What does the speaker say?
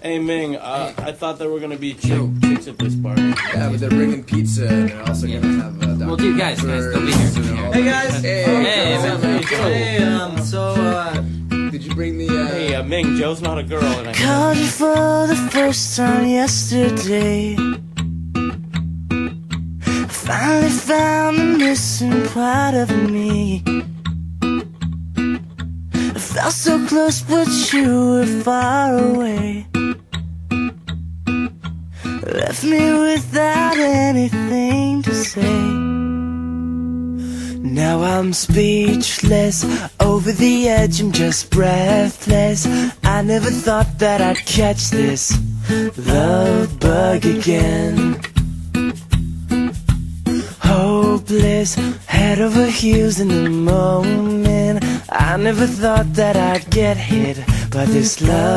Hey Ming, I thought there were gonna be chicks at this party. Yeah, but they're bringing pizza and they're also gonna have Dr. Well, dude, guys, they'll be here. Hey guys. Hey, Did you bring the? Hey, Ming, Joe's not a girl, and I called you for the first time yesterday. Finally found the missing part of me. I felt so close, but you were far away. Left me without anything to say. Now I'm speechless, over the edge, I'm just breathless. I never thought that I'd catch this love bug again. Hopeless, head over heels in the moment. I never thought that I'd get hit by this love.